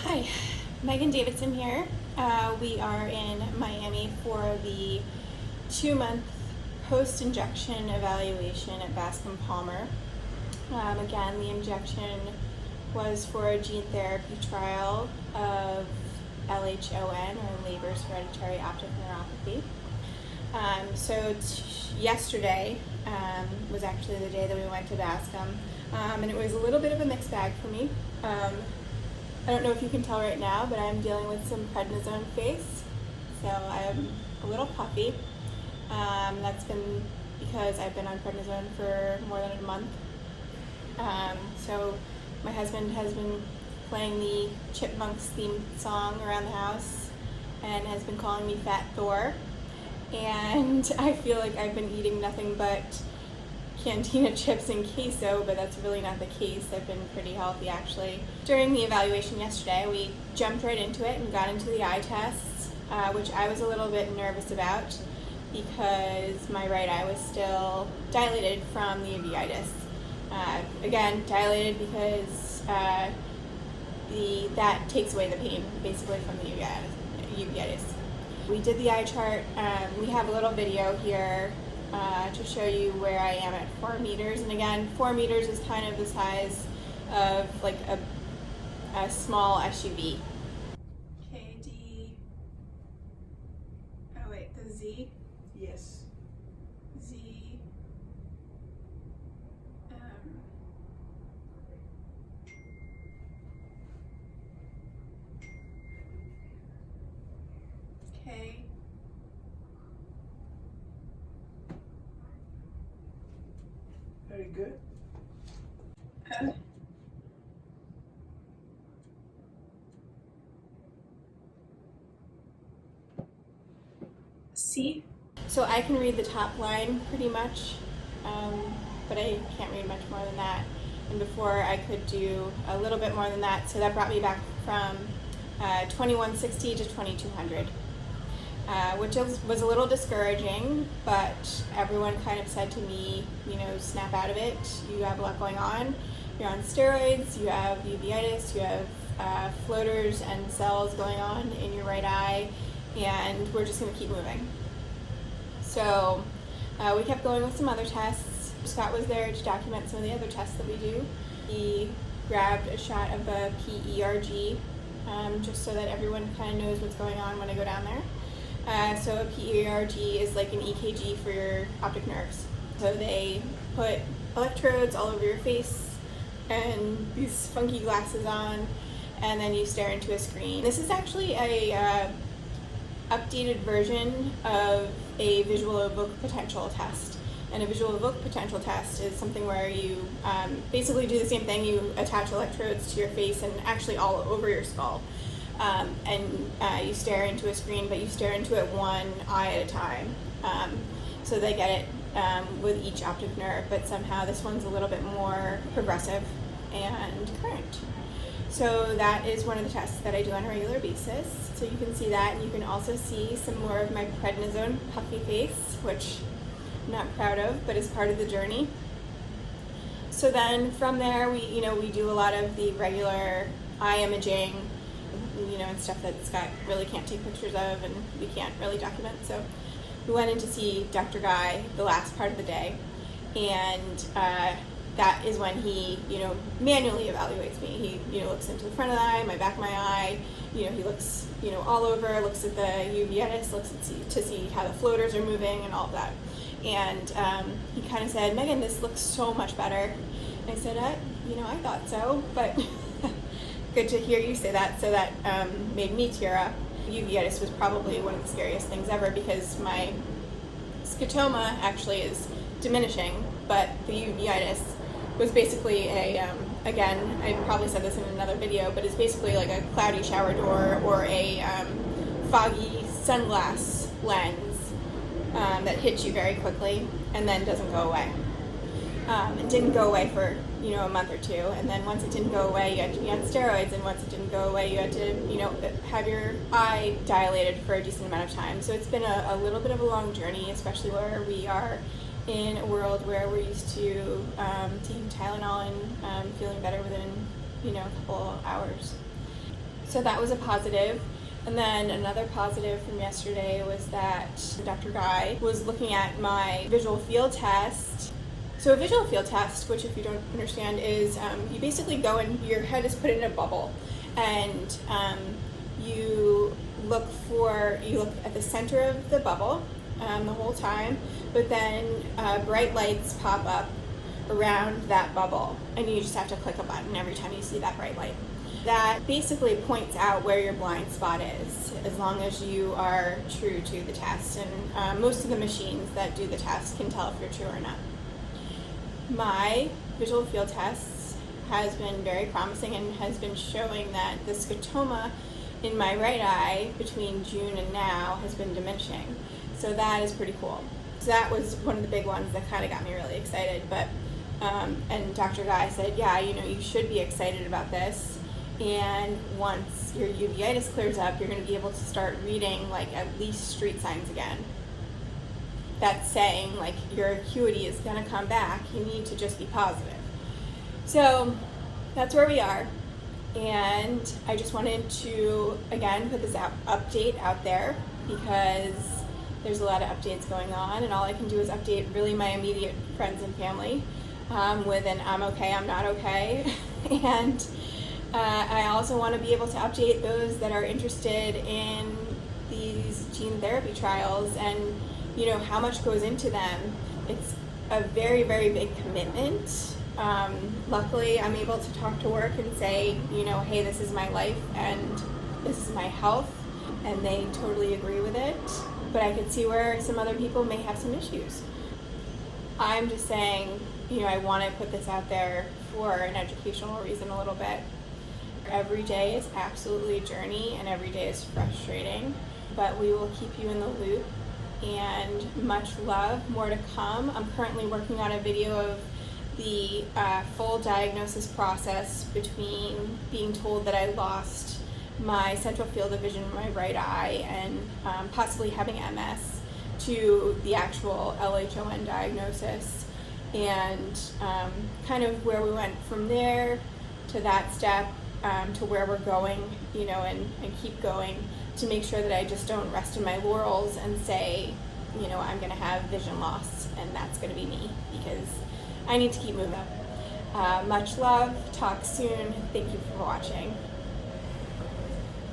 Hi, Megan Davidson here. We are in Miami for the 2-month post-injection evaluation at Bascom Palmer. Again, the injection was for a gene therapy trial of LHON, or Leber's hereditary optic neuropathy. Yesterday was actually the day that we went to Bascom, and it was a little bit of a mixed bag for me. I don't know if you can tell right now, but I'm dealing with some prednisone face, so I'm a little puffy. That's been because I've been on prednisone for more than a month. So my husband has been playing the Chipmunks theme song around the house and has been calling me Fat Thor. And I feel like I've been eating nothing but Cantina chips and queso, but that's really not the case. I've been pretty healthy actually. During the evaluation yesterday, we jumped right into it and got into the eye tests, which I was a little bit nervous about because my right eye was still dilated from the uveitis. Again, dilated because that takes away the pain basically from the uveitis. We did the eye chart. We have a little video here to show you where I am at 4 meters. And again, 4 meters is kind of the size of like a small SUV. KD. Oh wait, the Z? Yes. Z. K. Very good. C. So I can read the top line pretty much, but I can't read much more than that. And before I could do a little bit more than that, so that brought me back from 2160 to 2200. Which was a little discouraging, but everyone kind of said to me, snap out of it. You have a lot going on. You're on steroids, you have uveitis, you have floaters and cells going on in your right eye, and we're just going to keep moving. So we kept going with some other tests. Scott was there to document some of the other tests that we do. He grabbed a shot of a PERG, just so that everyone kind of knows what's going on when I go down there. So a PERG is like an EKG for your optic nerves. So they put electrodes all over your face and these funky glasses on, and then you stare into a screen. This is actually a updated version of a visual evoked potential test. And a visual evoked potential test is something where you basically do the same thing. You attach electrodes to your face and actually all over your skull. You stare into a screen, but you stare into it one eye at a time. So they get it with each optic nerve, but somehow this one's a little bit more progressive and current. So that is one of the tests that I do on a regular basis. So you can see that, and you can also see some more of my prednisone puffy face, which I'm not proud of, but is part of the journey. So then from there, we do a lot of the regular eye imaging, and stuff that Scott really can't take pictures of and we can't really document. So we went in to see Dr. Guy the last part of the day, and that is when he, manually evaluates me. He, looks into the front of the eye, my back of my eye, he looks, all over, looks at the uveitis, looks to see how the floaters are moving and all of that. And he kind of said, Megan, this looks so much better. And I said, I thought so, but good to hear you say that. So that made me tear up. Uveitis was probably one of the scariest things ever because my scotoma actually is diminishing, but the uveitis was basically again, I probably said this in another video, but it's basically like a cloudy shower door or a foggy sunglass lens that hits you very quickly and then doesn't go away. It didn't go away for a month or two, and then once it didn't go away, you had to be on steroids, and once it didn't go away, you had to have your eye dilated for a decent amount of time. So it's been a little bit of a long journey, especially where we are in a world where we're used to taking Tylenol and feeling better within a couple hours. So that was a positive. And then another positive from yesterday was that Dr. Guy was looking at my visual field test. So a visual field test, which if you don't understand is you basically go and your head is put in a bubble, and you look at the center of the bubble the whole time, but then bright lights pop up around that bubble, and you just have to click a button every time you see that bright light. That basically points out where your blind spot is, as long as you are true to the test, and most of the machines that do the test can tell if you're true or not. My visual field test has been very promising and has been showing that the scotoma in my right eye between June and now has been diminishing. So that is pretty cool. So that was one of the big ones that kind of got me really excited. But and Dr. Guy said, yeah, you should be excited about this. And once your uveitis clears up, you're going to be able to start reading like at least street signs again. That's saying like your acuity is going to come back. You need to just be positive. So that's where we are. And I just wanted to, again, put this update out there because there's a lot of updates going on, and all I can do is update really my immediate friends and family with an I'm okay, I'm not okay. And I also want to be able to update those that are interested in these gene therapy trials and how much goes into them. It's a very, very big commitment. Luckily, I'm able to talk to work and say, hey, this is my life and this is my health, and they totally agree with it. But I could see where some other people may have some issues. I'm just saying, I want to put this out there for an educational reason a little bit. Every day is absolutely a journey, and every day is frustrating, but we will keep you in the loop. And much love, more to come. I'm currently working on a video of the full diagnosis process between being told that I lost my central field of vision in my right eye and possibly having MS to the actual LHON diagnosis, and kind of where we went from there to that step to where we're going, and keep going to make sure that I just don't rest in my laurels and say, I'm going to have vision loss and that's going to be me, because I need to keep moving. Much love. Talk soon. Thank you for watching.